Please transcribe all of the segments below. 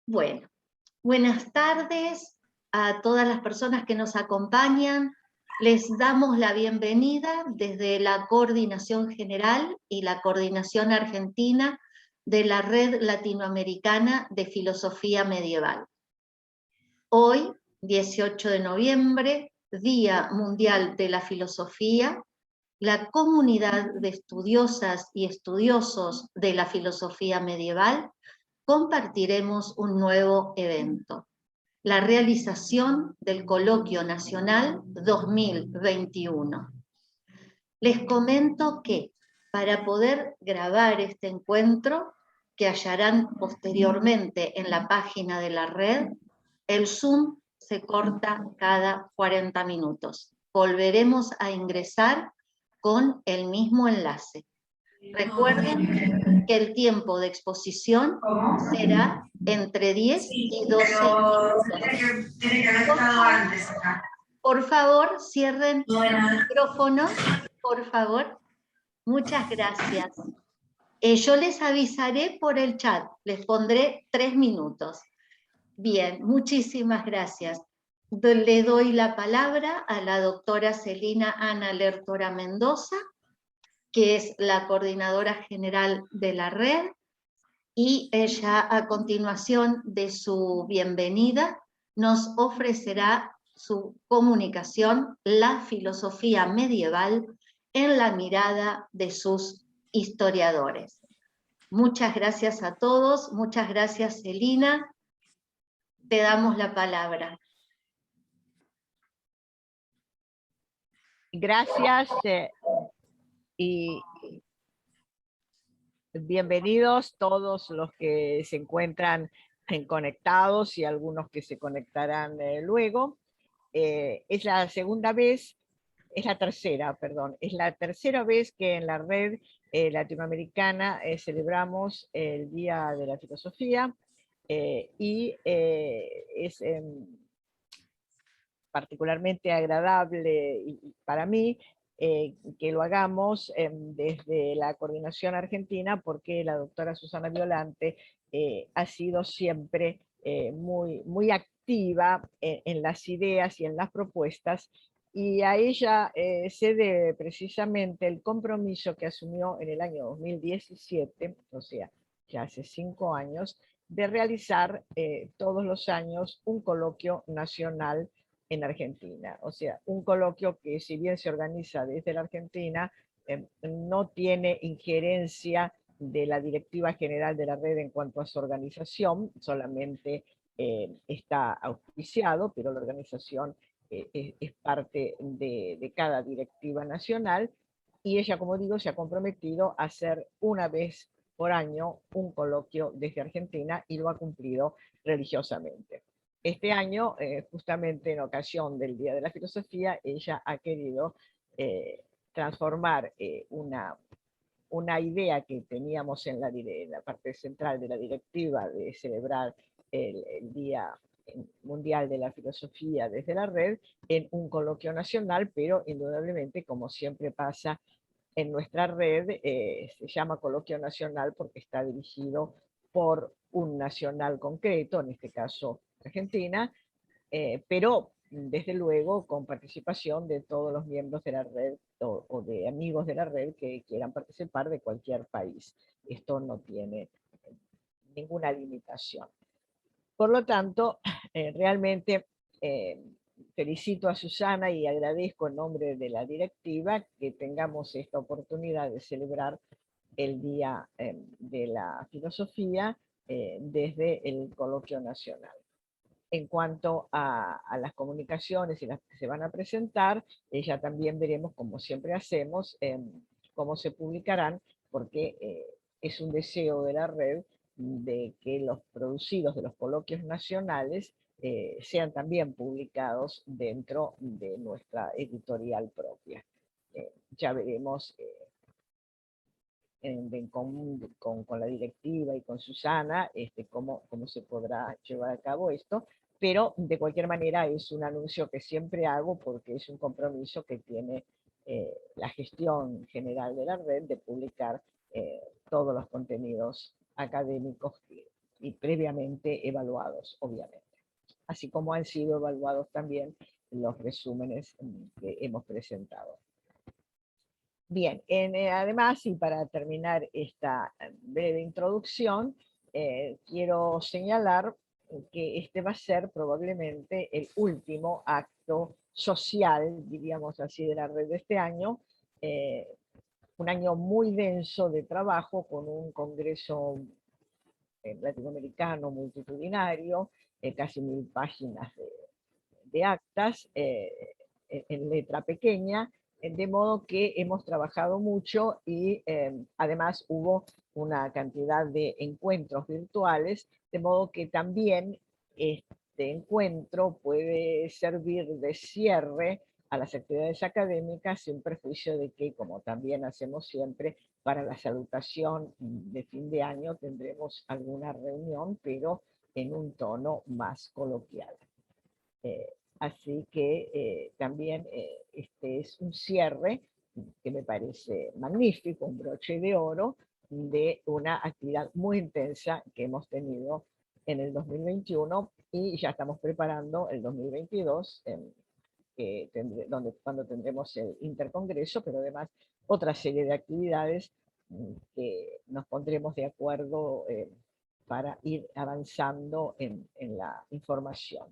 Bueno, buenas tardes a todas las personas que nos acompañan. Les damos la bienvenida desde la Coordinación General y la Coordinación Argentina de la Red Latinoamericana de Filosofía Medieval. Hoy, 18 de noviembre, Día Mundial de la Filosofía, la comunidad de estudiosas y estudiosos de la filosofía medieval compartiremos un nuevo evento, la realización del Coloquio Nacional 2021. Les comento que para poder grabar este encuentro, que hallarán posteriormente en la página de la red, el Zoom se corta cada 40 minutos. Volveremos a ingresar con el mismo enlace. Recuerden que el tiempo de exposición será entre 10 y 12 minutos. Tiene que haber estado antes acá. Por favor, cierren el micrófono, por favor. Muchas gracias. Yo les avisaré por el chat, les pondré 3 minutos. Bien, muchísimas gracias. Le doy la palabra a la doctora Celina Ana Lertora Mendoza, que es la coordinadora general de la red, y ella, a continuación de su bienvenida, nos ofrecerá su comunicación, La filosofía medieval en la mirada de sus historiadores. Muchas gracias a todos, muchas gracias, Celina. Te damos la palabra. Gracias y bienvenidos todos los que se encuentran conectados y algunos que se conectarán luego. Es la tercera vez que en la red latinoamericana celebramos el Día de la Filosofía y es particularmente agradable para mí que lo hagamos desde la coordinación argentina, porque la doctora Susana Violante ha sido siempre muy activa en las ideas y en las propuestas, y a ella se debe precisamente el compromiso que asumió en el año 2017, o sea, ya hace 5 años, de realizar todos los años un coloquio nacional en Argentina. O sea, un coloquio que, si bien se organiza desde la Argentina, no tiene injerencia de la directiva general de la red en cuanto a su organización, solamente está auspiciado, pero la organización es parte de cada directiva nacional, y ella, como digo, se ha comprometido a hacer una vez por año un coloquio desde Argentina, y lo ha cumplido religiosamente. Este año, justamente en ocasión del Día de la Filosofía, ella ha querido transformar una idea que teníamos en la parte central de la directiva de celebrar el Día Mundial de la Filosofía desde la red en un coloquio nacional, pero indudablemente, como siempre pasa en nuestra red, se llama Coloquio Nacional porque está dirigido por un nacional concreto, en este caso Argentina, pero desde luego con participación de todos los miembros de la red o de amigos de la red que quieran participar de cualquier país. Esto no tiene ninguna limitación. Por lo tanto, realmente felicito a Susana y agradezco en nombre de la directiva que tengamos esta oportunidad de celebrar el Día de la Filosofía desde el Coloquio Nacional. En cuanto a las comunicaciones y las que se van a presentar, ya también veremos, como siempre hacemos, cómo se publicarán, porque es un deseo de la red de que los producidos de los coloquios nacionales sean también publicados dentro de nuestra editorial propia. Ya veremos en común con la directiva y con Susana cómo se podrá llevar a cabo esto, pero de cualquier manera es un anuncio que siempre hago porque es un compromiso que tiene la gestión general de la red de publicar todos los contenidos académicos y previamente evaluados, obviamente. Así como han sido evaluados también los resúmenes que hemos presentado. Bien, además, y para terminar esta breve introducción, quiero señalar que este va a ser probablemente el último acto social, diríamos así, de la red de este año, un año muy denso de trabajo con un congreso latinoamericano multitudinario, casi 1000 páginas de actas en letra pequeña, de modo que hemos trabajado mucho y además hubo una cantidad de encuentros virtuales, de modo que también este encuentro puede servir de cierre a las actividades académicas sin perjuicio de que, como también hacemos siempre, para la salutación de fin de año tendremos alguna reunión, pero en un tono más coloquial. Así que también este es un cierre que me parece magnífico, un broche de oro de una actividad muy intensa que hemos tenido en el 2021 y ya estamos preparando el 2022, cuando tendremos el intercongreso, pero además otra serie de actividades que nos pondremos de acuerdo para ir avanzando en la información.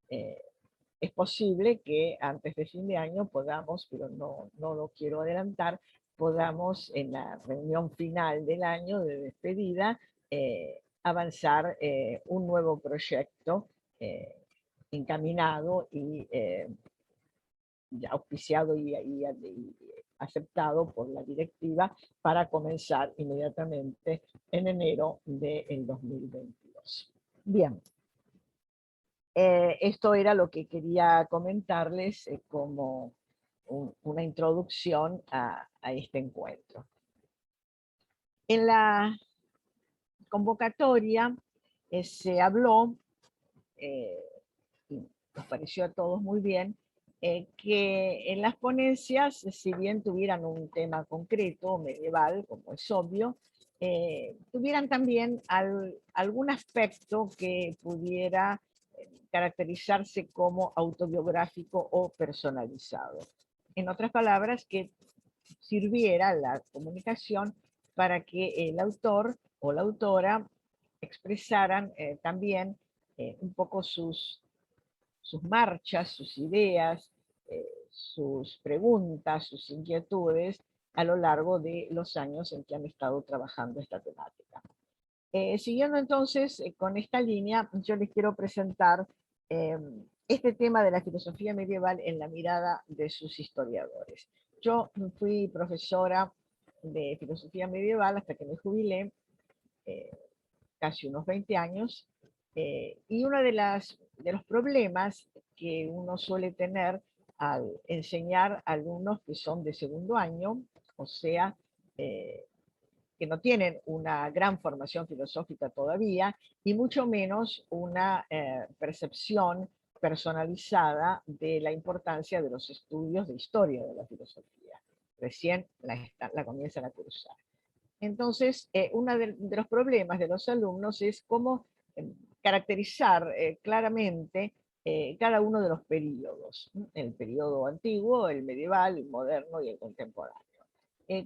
Es posible que antes de fin de año podamos, pero no lo quiero adelantar, podamos en la reunión final del año de despedida avanzar un nuevo proyecto encaminado y auspiciado y aceptado por la directiva para comenzar inmediatamente en enero del 2022. Bien. Esto era lo que quería comentarles como una introducción a este encuentro. En la convocatoria se habló, y nos pareció a todos muy bien, que en las ponencias, si bien tuvieran un tema concreto, medieval, como es obvio, tuvieran también algún aspecto que pudiera caracterizarse como autobiográfico o personalizado. En otras palabras, que sirviera la comunicación para que el autor o la autora expresaran también un poco sus marchas, sus ideas, sus preguntas, sus inquietudes a lo largo de los años en que han estado trabajando esta temática. Siguiendo entonces con esta línea, yo les quiero presentar este tema de la filosofía medieval en la mirada de sus historiadores. Yo fui profesora de filosofía medieval hasta que me jubilé, casi unos 20 años, y uno de los problemas que uno suele tener al enseñar a alumnos que son de segundo año, o sea, que no tienen una gran formación filosófica todavía, y mucho menos una percepción personalizada de la importancia de los estudios de historia de la filosofía. Recién la comienzan a cursar. Entonces, uno de los problemas de los alumnos es cómo caracterizar claramente cada uno de los periodos, el periodo antiguo, el medieval, el moderno y el contemporáneo.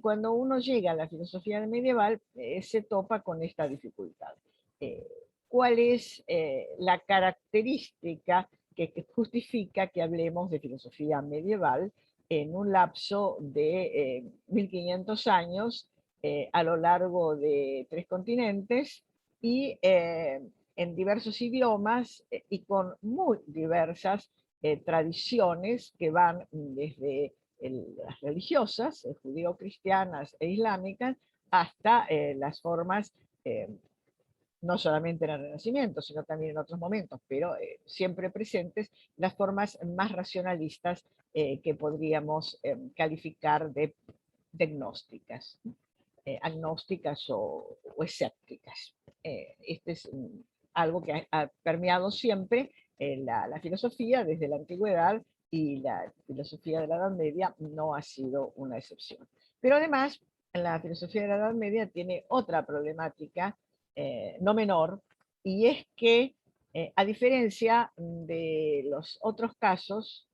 Cuando uno llega a la filosofía medieval, se topa con esta dificultad. ¿Cuál es la característica que justifica que hablemos de filosofía medieval en un lapso de 1500 años a lo largo de 3 continentes y en diversos idiomas y con muy diversas tradiciones que van desde las religiosas, judío-cristianas e islámicas, hasta las formas, no solamente en el Renacimiento, sino también en otros momentos, pero siempre presentes, las formas más racionalistas que podríamos calificar de gnósticas, agnósticas o escépticas. Este es algo que ha permeado siempre la filosofía desde la antigüedad, y la filosofía de la Edad Media no ha sido una excepción. Pero además, la filosofía de la Edad Media tiene otra problemática no menor, y es que, a diferencia de los otros casos,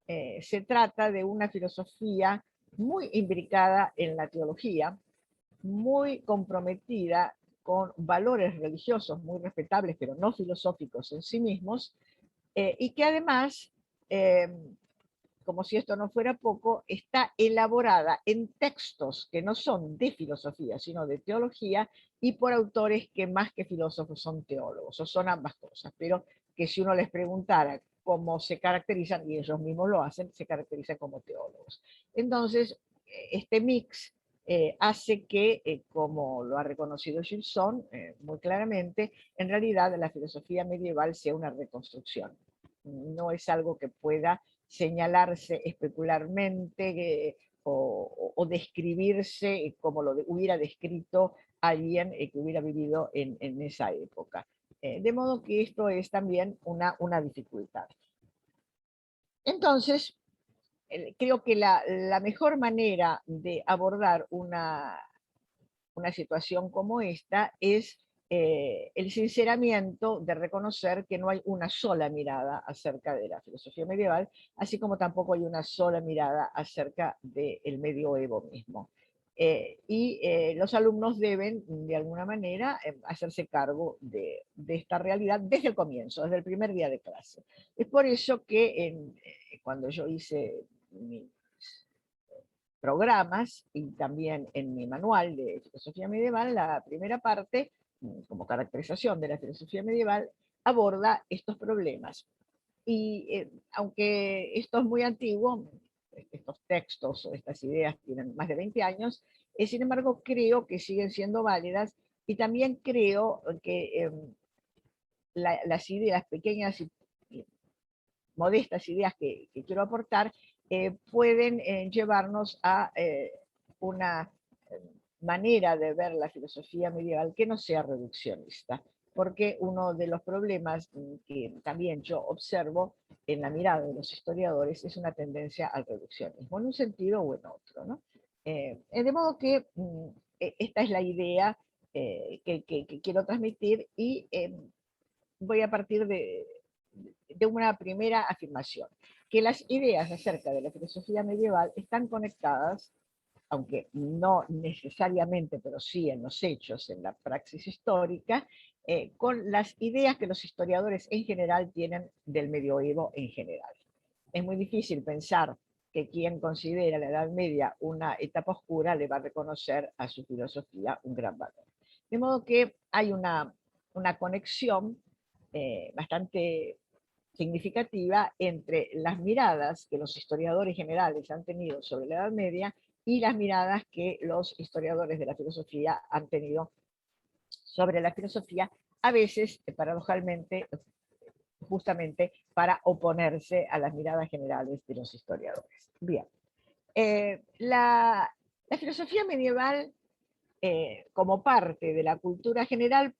se trata de una filosofía muy imbricada en la teología, muy comprometida con valores religiosos muy respetables, pero no filosóficos en sí mismos, y que además, eh, como si esto no fuera poco, está elaborada en textos que no son de filosofía, sino de teología, y por autores que más que filósofos son teólogos, o son ambas cosas, pero que si uno les preguntara cómo se caracterizan, y ellos mismos lo hacen, se caracterizan como teólogos. Entonces, este mix hace que, como lo ha reconocido Gilson muy claramente, en realidad la filosofía medieval sea una reconstrucción. No es algo que pueda señalarse especularmente o describirse como lo hubiera descrito alguien que hubiera vivido en esa época. De modo que esto es también una dificultad. Entonces, creo que la mejor manera de abordar una situación como esta es el sinceramiento de reconocer que no hay una sola mirada acerca de la filosofía medieval, así como tampoco hay una sola mirada acerca del medioevo mismo. Los alumnos deben, de alguna manera, hacerse cargo de esta realidad desde el comienzo, desde el primer día de clase. Es por eso que cuando yo hice mi programas y también en mi manual de filosofía medieval, la primera parte, como caracterización de la filosofía medieval, aborda estos problemas. Y aunque esto es muy antiguo, estos textos o estas ideas tienen más de 20 años, sin embargo creo que siguen siendo válidas, y también creo que las ideas pequeñas y modestas ideas que quiero aportar pueden llevarnos a una manera de ver la filosofía medieval que no sea reduccionista, porque uno de los problemas que también yo observo en la mirada de los historiadores es una tendencia al reduccionismo, en un sentido o en otro, ¿no? De modo que esta es la idea que quiero transmitir, y voy a partir de una primera afirmación, que las ideas acerca de la filosofía medieval están conectadas, aunque no necesariamente, pero sí en los hechos, en la praxis histórica, con las ideas que los historiadores en general tienen del medioevo en general. Es muy difícil pensar que quien considera la Edad Media una etapa oscura le va a reconocer a su filosofía un gran valor. De modo que hay una conexión bastante significativa entre las miradas que los historiadores generales han tenido sobre la Edad Media y las miradas que los historiadores de la filosofía han tenido sobre la filosofía, a veces, paradojalmente, justamente para oponerse a las miradas generales de los historiadores. Bien, la filosofía medieval, como parte de la cultura general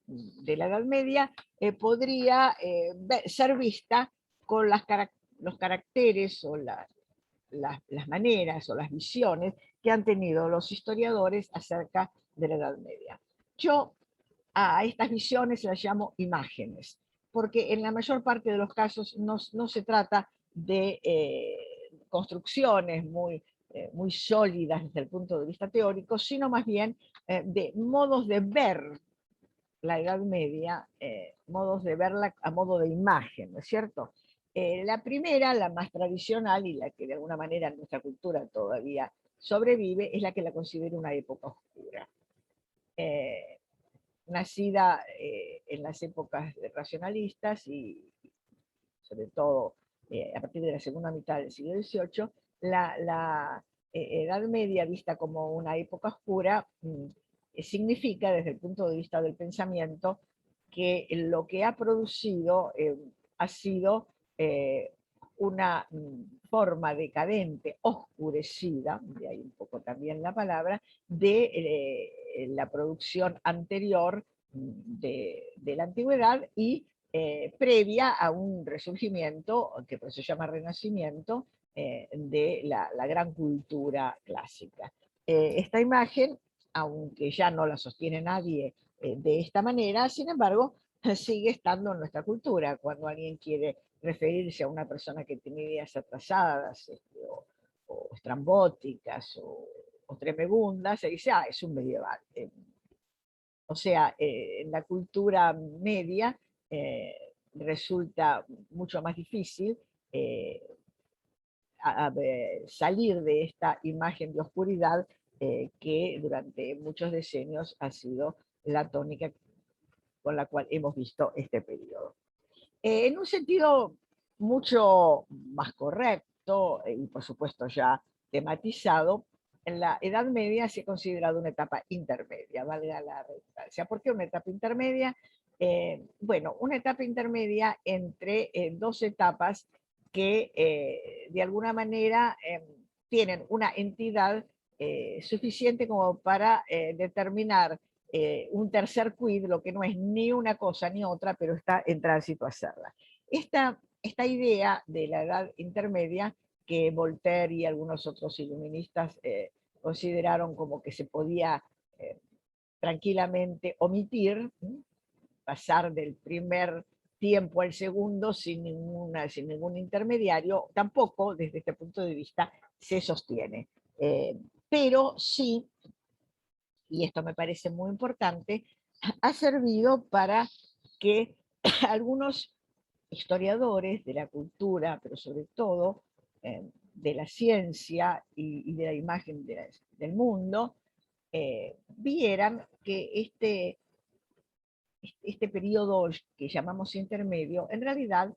de la Edad Media, podría ser vista con los caracteres o las maneras o las visiones que han tenido los historiadores acerca de la Edad Media. Yo a estas visiones las llamo imágenes, porque en la mayor parte de los casos no se trata de construcciones muy sólidas desde el punto de vista teórico, sino más bien de modos de ver la Edad Media, modos de verla a modo de imagen, ¿no es cierto? La primera, la más tradicional y la que de alguna manera en nuestra cultura todavía sobrevive, es la que la considero una época oscura. Nacida en las épocas racionalistas y sobre todo a partir de la segunda mitad del siglo XVIII, la Edad Media vista como una época oscura significa desde el punto de vista del pensamiento que lo que ha producido ha sido una forma decadente, oscurecida, de ahí un poco también la palabra, de la producción anterior de la antigüedad y previa a un resurgimiento, que por eso se llama renacimiento, de la gran cultura clásica. Esta imagen, aunque ya no la sostiene nadie de esta manera, sin embargo, sigue estando en nuestra cultura. Cuando alguien quiere referirse a una persona que tiene ideas atrasadas, o estrambóticas, o tremegundas, se dice, ah, es un medieval. O sea, en la cultura media resulta mucho más difícil eh, salir de esta imagen de oscuridad que durante muchos decenios ha sido la tónica con la cual hemos visto este periodo. En un sentido mucho más correcto y por supuesto ya tematizado, en la Edad Media se ha considerado una etapa intermedia, valga la redundancia. ¿Por qué una etapa intermedia? Bueno, una etapa intermedia entre dos etapas que de alguna manera tienen una entidad suficiente como para determinar un tercer quid, lo que no es ni una cosa ni otra, pero está en tránsito a hacerla. Esta idea de la edad intermedia, que Voltaire y algunos otros iluministas consideraron como que se podía tranquilamente omitir, pasar del primer tiempo al segundo sin ningún intermediario, tampoco desde este punto de vista se sostiene. Pero sí, y esto me parece muy importante, ha servido para que algunos historiadores de la cultura, pero sobre todo de la ciencia y de la imagen del mundo, vieran que este periodo que llamamos intermedio, en realidad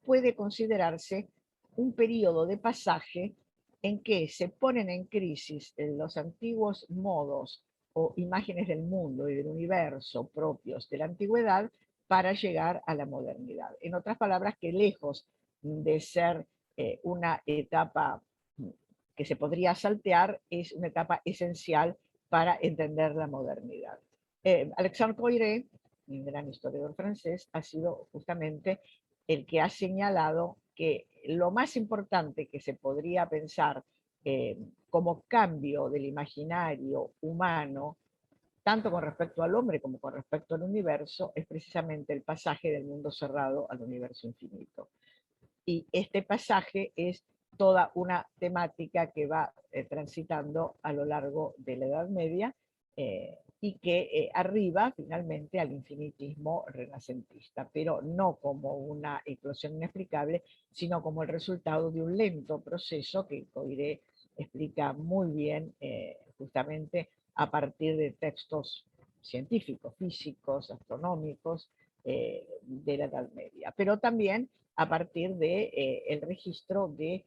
puede considerarse un periodo de pasaje en que se ponen en crisis los antiguos modos o imágenes del mundo y del universo propios de la antigüedad para llegar a la modernidad. En otras palabras, que lejos de ser una etapa que se podría saltear, es una etapa esencial para entender la modernidad. Alexandre Coiré, un gran historiador francés, ha sido justamente el que ha señalado que lo más importante que se podría pensar como cambio del imaginario humano, tanto con respecto al hombre como con respecto al universo, es precisamente el pasaje del mundo cerrado al universo infinito. Y este pasaje es toda una temática que va transitando a lo largo de la Edad Media y que arriba finalmente al infinitismo renacentista, pero no como una eclosión inexplicable, sino como el resultado de un lento proceso que Coiré explica muy bien justamente a partir de textos científicos, físicos, astronómicos de la Edad Media, pero también a partir de el registro de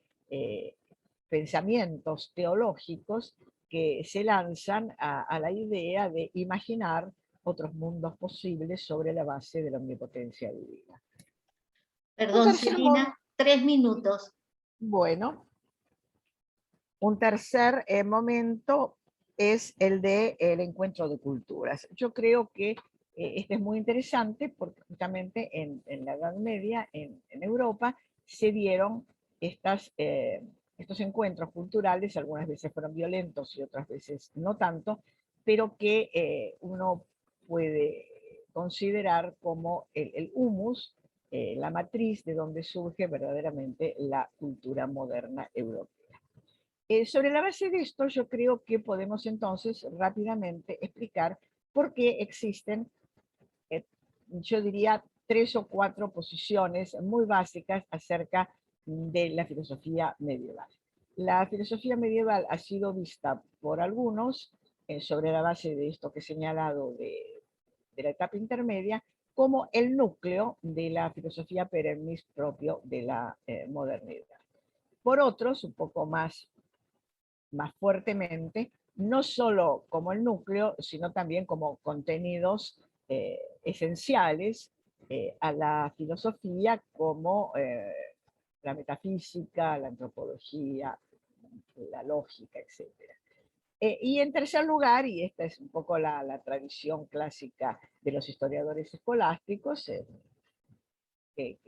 pensamientos teológicos que se lanzan a la idea de imaginar otros mundos posibles sobre la base de la omnipotencia divina. Perdón, Celina, 3 minutos. Bueno, un tercer momento es el del encuentro de culturas. Yo creo que este es muy interesante porque justamente en la Edad Media, en Europa, se dieron estos encuentros culturales, algunas veces fueron violentos y otras veces no tanto, pero que uno puede considerar como el humus, la matriz de donde surge verdaderamente la cultura moderna europea. Sobre la base de esto, yo creo que podemos entonces rápidamente explicar por qué existen, yo diría, 3 o 4 posiciones muy básicas acerca de la filosofía medieval. La filosofía medieval ha sido vista por algunos, sobre la base de esto que he señalado de la etapa intermedia, como el núcleo de la filosofía perennis propio de la modernidad. Por otros, un poco más fuertemente, no solo como el núcleo, sino también como contenidos esenciales a la filosofía, como la metafísica, la antropología, la lógica, etc. Y en tercer lugar, y esta es un poco la tradición clásica de los historiadores escolásticos, que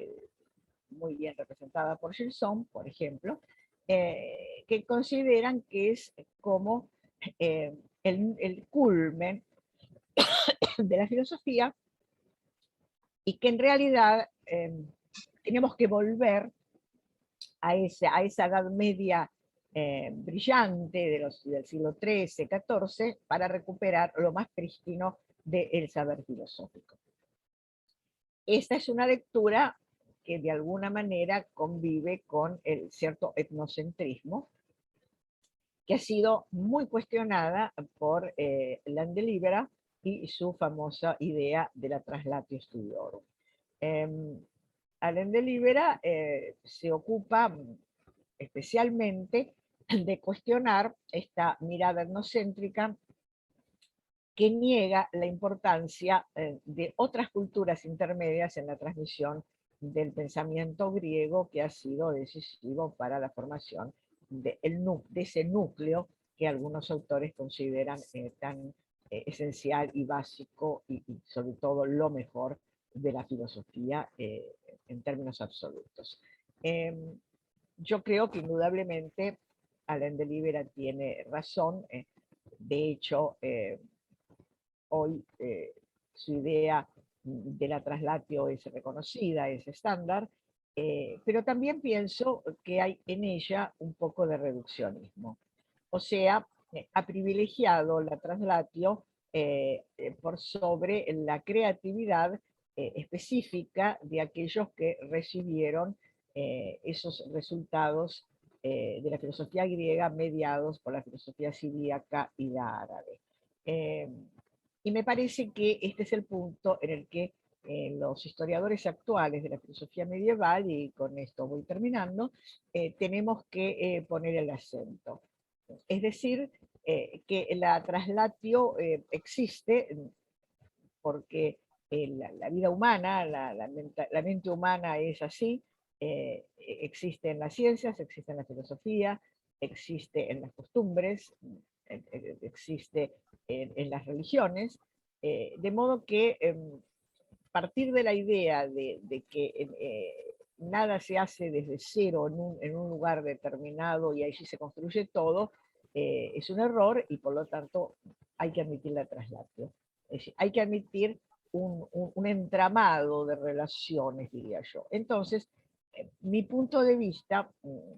muy bien representada por Gilson, por ejemplo, que consideran que es como el culmen de la filosofía y que en realidad tenemos que volver a esa Edad Media brillante del siglo XIII, XIV, para recuperar lo más prístino del saber filosófico. Esta es una lectura que de alguna manera convive con el cierto etnocentrismo, que ha sido muy cuestionada por Landelibera y su famosa idea de la traslatio studiorum. Landelibera se ocupa especialmente de cuestionar esta mirada etnocéntrica que niega la importancia de otras culturas intermedias en la transmisión del pensamiento griego, que ha sido decisivo para la formación de ese núcleo que algunos autores consideran tan esencial y básico y sobre todo lo mejor de la filosofía en términos absolutos. Yo creo que indudablemente Alain de Libera tiene razón. De hecho, hoy su idea de la traslatio es reconocida, es estándar, pero también pienso que hay en ella un poco de reduccionismo. O sea, ha privilegiado la traslatio por sobre la creatividad específica de aquellos que recibieron esos resultados de la filosofía griega mediados por la filosofía siríaca y la árabe. Y me parece que este es el punto en el que los historiadores actuales de la filosofía medieval, y con esto voy terminando, tenemos que poner el acento. Es decir, que la traslatio existe porque la vida humana, la mente humana es así, existe en las ciencias, existe en la filosofía, existe en las costumbres, existe en las religiones, de modo que partir de la idea de que nada se hace desde cero en un lugar determinado y allí se construye todo, es un error y por lo tanto hay que admitir la traslatio. Es decir, hay que admitir un entramado de relaciones, diría yo. Entonces, mi punto de vista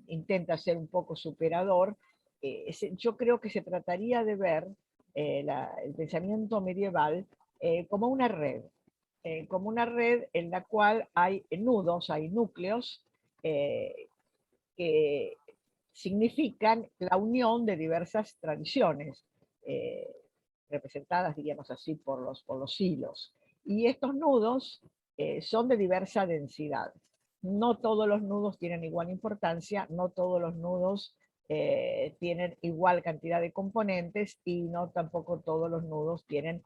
intenta ser un poco superador. Yo creo que se trataría de ver el pensamiento medieval como una red en la cual hay nudos, hay núcleos que significan la unión de diversas tradiciones, representadas, diríamos así, por los hilos. Y estos nudos son de diversa densidad. No todos los nudos tienen igual importancia, no todos los nudos tienen igual cantidad de componentes y no tampoco todos los nudos tienen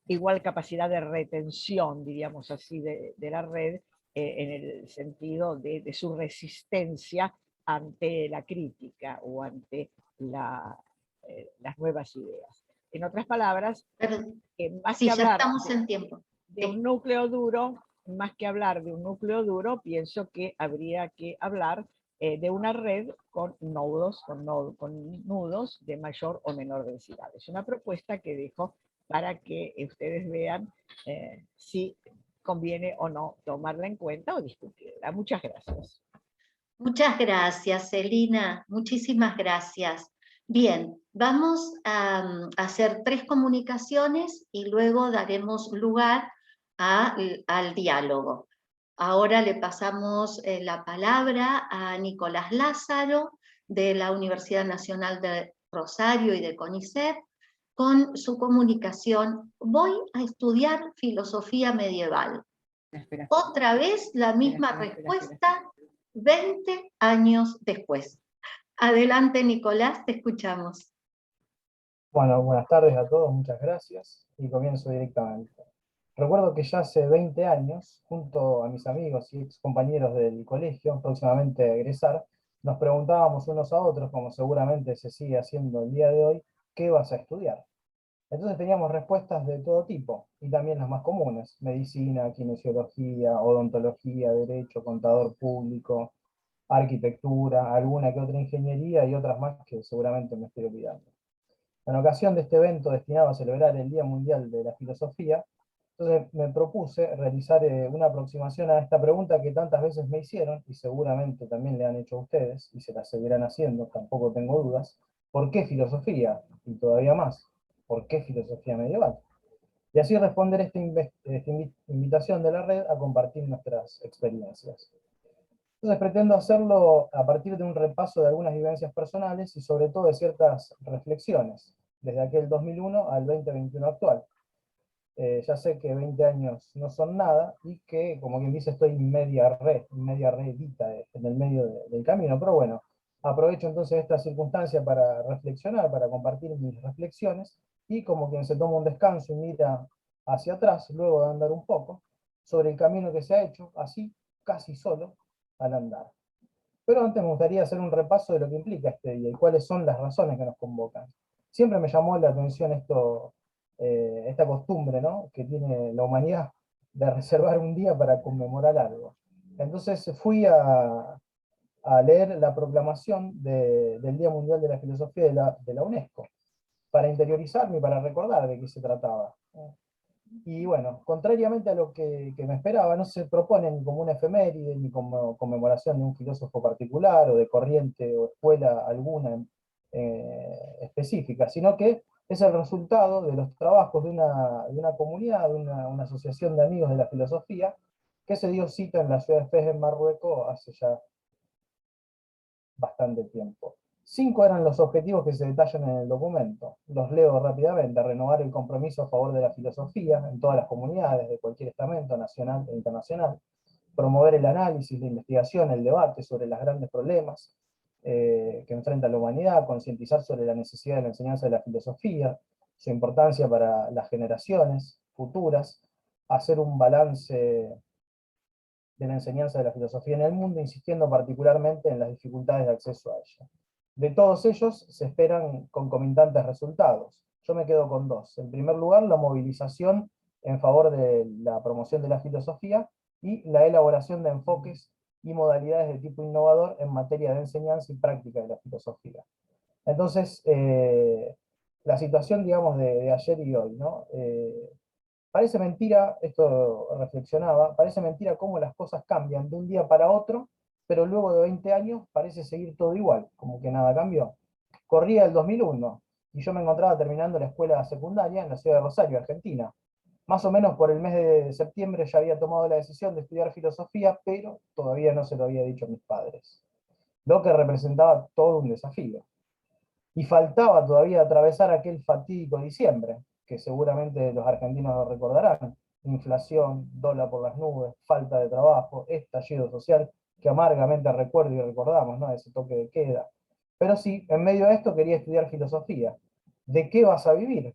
igual capacidad de retención, diríamos así, de la red, en el sentido de su resistencia ante la crítica o ante las nuevas ideas. En otras palabras, más sí, que ya hablar estamos en tiempo. de un núcleo duro, más que hablar de un núcleo duro, pienso que habría que hablar de una red con nudos de mayor o menor densidad. Es una propuesta que dejo para que ustedes vean si conviene o no tomarla en cuenta o discutirla. Muchas gracias. Muchas gracias, Celina. Muchísimas gracias. Bien, vamos a hacer 3 comunicaciones y luego daremos lugar al diálogo. Ahora le pasamos la palabra a Nicolás Lázaro de la Universidad Nacional de Rosario y de CONICET con su comunicación. Voy a estudiar filosofía medieval. Otra vez la misma respuesta 20 años después. Adelante, Nicolás, te escuchamos. Bueno, buenas tardes a todos, muchas gracias y comienzo directamente. Recuerdo que ya hace 20 años, junto a mis amigos y ex compañeros del colegio, próximamente a egresar, nos preguntábamos unos a otros, como seguramente se sigue haciendo el día de hoy, ¿qué vas a estudiar? Entonces teníamos respuestas de todo tipo, y también las más comunes: medicina, kinesiología, odontología, derecho, contador público, arquitectura, alguna que otra ingeniería y otras más que seguramente me estoy olvidando. En ocasión de este evento destinado a celebrar el Día Mundial de la Filosofía, Entonces me propuse realizar una aproximación a esta pregunta que tantas veces me hicieron, y seguramente también le han hecho a ustedes, y se la seguirán haciendo, tampoco tengo dudas. ¿Por qué filosofía? Y todavía más, ¿por qué filosofía medieval? Y así responder esta invitación de la red a compartir nuestras experiencias. Entonces pretendo hacerlo a partir de un repaso de algunas vivencias personales y sobre todo de ciertas reflexiones, desde aquel 2001 al 2021 actual. Ya sé que 20 años no son nada y que, como quien dice, estoy media re vita en el medio del camino, pero bueno, aprovecho entonces esta circunstancia para reflexionar, para compartir mis reflexiones, y como quien se toma un descanso y mira hacia atrás, luego de andar un poco, sobre el camino que se ha hecho, así, casi solo, al andar. Pero antes me gustaría hacer un repaso de lo que implica este día y cuáles son las razones que nos convocan. Siempre me llamó la atención esta costumbre, ¿no?, que tiene la humanidad de reservar un día para conmemorar algo. Entonces fui a leer la proclamación del Día Mundial de la Filosofía de la UNESCO, para interiorizarme y para recordar de qué se trataba. Y bueno, contrariamente a lo que me esperaba, no se propone ni como una efeméride, ni como conmemoración de un filósofo particular, o de corriente o escuela alguna específica, sino que es el resultado de los trabajos de una comunidad, de una asociación de amigos de la filosofía, que se dio cita en la ciudad de Fez, en Marruecos, hace ya bastante tiempo. 5 eran los objetivos que se detallan en el documento. Los leo rápidamente: renovar el compromiso a favor de la filosofía en todas las comunidades de cualquier estamento, nacional e internacional; promover el análisis, la investigación, el debate sobre los grandes problemas que enfrenta la humanidad; concientizar sobre la necesidad de la enseñanza de la filosofía, su importancia para las generaciones futuras; hacer un balance de la enseñanza de la filosofía en el mundo, insistiendo particularmente en las dificultades de acceso a ella. De todos ellos se esperan concomitantes resultados. Yo me quedo con 2. En primer lugar, la movilización en favor de la promoción de la filosofía y la elaboración de enfoques y modalidades de tipo innovador en materia de enseñanza y práctica de la filosofía. Entonces, la situación, digamos, de ayer y hoy, ¿no? Parece mentira, esto reflexionaba, parece mentira cómo las cosas cambian de un día para otro, pero luego de 20 años parece seguir todo igual, como que nada cambió. Corría el 2001, y yo me encontraba terminando la escuela secundaria en la ciudad de Rosario, Argentina. Más o menos por el mes de septiembre ya había tomado la decisión de estudiar filosofía, pero todavía no se lo había dicho a mis padres, lo que representaba todo un desafío. Y faltaba todavía atravesar aquel fatídico diciembre, que seguramente los argentinos lo recordarán: inflación, dólar por las nubes, falta de trabajo, estallido social, que amargamente recuerdo y recordamos, ¿no?, ese toque de queda. Pero sí, en medio de esto quería estudiar filosofía. ¿De qué vas a vivir?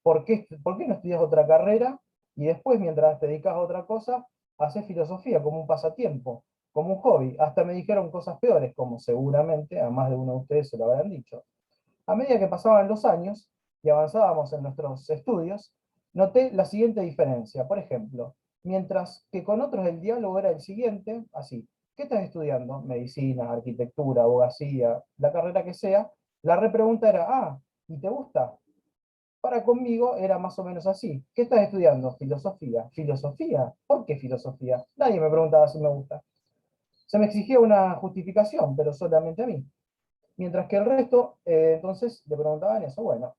¿Por qué no estudias otra carrera y después, mientras te dedicas a otra cosa, haces filosofía como un pasatiempo, como un hobby? Hasta me dijeron cosas peores, como seguramente a más de uno de ustedes se lo habrán dicho. A medida que pasaban los años y avanzábamos en nuestros estudios, noté la siguiente diferencia. Por ejemplo, mientras que con otros el diálogo era el siguiente, así: ¿qué estás estudiando? Medicina, arquitectura, abogacía, la carrera que sea. La repregunta era: ah, ¿y te gusta? Para conmigo era más o menos así: ¿qué estás estudiando? Filosofía. ¿Filosofía? ¿Por qué filosofía? Nadie me preguntaba si me gusta. Se me exigía una justificación, pero solamente a mí. Mientras que el resto, entonces, le preguntaban eso. Bueno,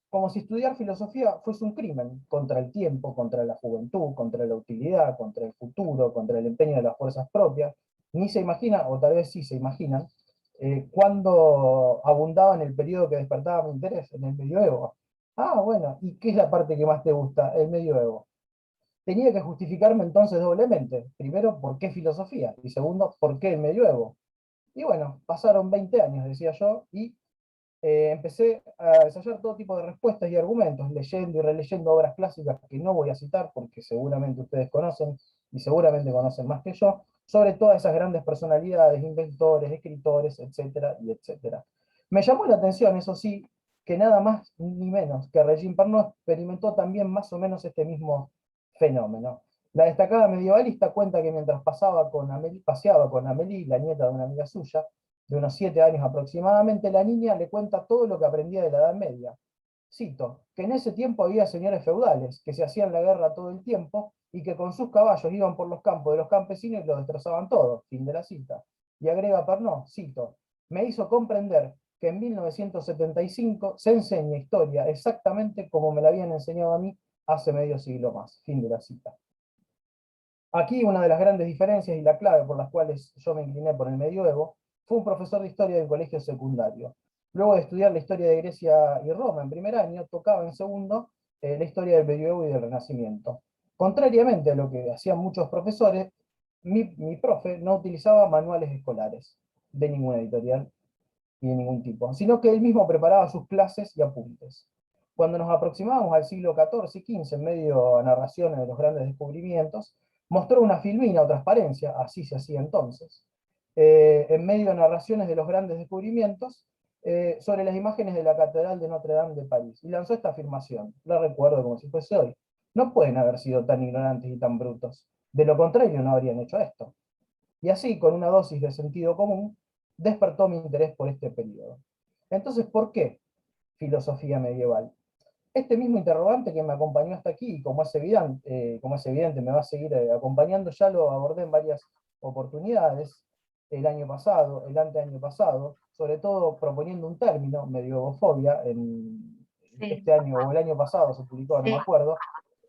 como si estudiar filosofía fuese un crimen contra el tiempo, contra la juventud, contra la utilidad, contra el futuro, contra el empeño de las fuerzas propias. Ni se imagina, o tal vez sí se imaginan, cuando abundaba en el periodo que despertaba mi interés, en el medioevo. Ah, bueno, ¿y qué es la parte que más te gusta? El medioevo. Tenía que justificarme entonces doblemente. Primero, ¿por qué filosofía? Y segundo, ¿por qué el medioevo? Y bueno, pasaron 20 años, decía yo, y empecé a ensayar todo tipo de respuestas y argumentos, leyendo y releyendo obras clásicas que no voy a citar porque seguramente ustedes conocen, y seguramente conocen más que yo, sobre todas esas grandes personalidades, inventores, escritores, etcétera, y etcétera. Me llamó la atención, eso sí, que nada más ni menos que Regine Pernod experimentó también más o menos este mismo fenómeno. La destacada medievalista cuenta que mientras paseaba con Amélie, la nieta de una amiga suya, de unos 7 años aproximadamente, la niña le cuenta todo lo que aprendía de la Edad Media. cito, que en ese tiempo había señores feudales que se hacían la guerra todo el tiempo y que con sus caballos iban por los campos de los campesinos y los destrozaban todo, fin de la cita. Y agrega Pernod, cito, me hizo comprender que en 1975 se enseña historia exactamente como me la habían enseñado a mí hace medio siglo más, fin de la cita. Aquí una de las grandes diferencias y la clave por las cuales yo me incliné por el medioevo fue un profesor de historia del colegio secundario. Luego de estudiar la historia de Grecia y Roma en primer año, tocaba en segundo la historia del medioevo y del Renacimiento. Contrariamente a lo que hacían muchos profesores, mi profe no utilizaba manuales escolares de ninguna editorial y de ningún tipo, sino que él mismo preparaba sus clases y apuntes. Cuando nos aproximábamos al siglo XIV y XV, en medio de narraciones de los grandes descubrimientos, mostró una filmina o transparencia, así se hacía entonces, en medio de narraciones de los grandes descubrimientos, sobre las imágenes de la Catedral de Notre Dame de París, y lanzó esta afirmación, la recuerdo como si fuese hoy: no pueden haber sido tan ignorantes y tan brutos, de lo contrario no habrían hecho esto. Y así, con una dosis de sentido común, despertó mi interés por este periodo. Entonces, ¿por qué filosofía medieval? Este mismo interrogante que me acompañó hasta aquí, y como es evidente me va a seguir acompañando, ya lo abordé en varias oportunidades, el año pasado, el anteaño pasado, sobre todo proponiendo un término, medievofobia, este año o el año pasado se publicó, no me acuerdo,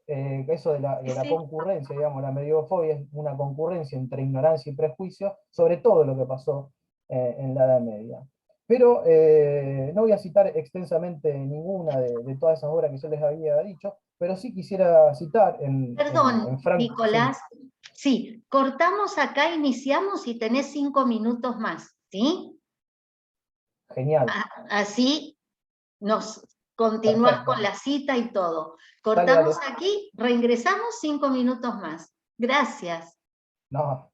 eso de la concurrencia, digamos, la medievofobia es una concurrencia entre ignorancia y prejuicio sobre todo lo que pasó en la Edad Media. Pero no voy a citar extensamente ninguna de todas esas obras que yo les había dicho, pero sí quisiera citar Perdón, Frank. Nicolás, sí, cortamos acá, iniciamos y tenés 5 minutos más, ¿sí? Genial. Así nos continúas Perfecto. con la cita y todo. Dale, Cortamos dale. aquí, reingresamos 5 minutos más. Gracias. No,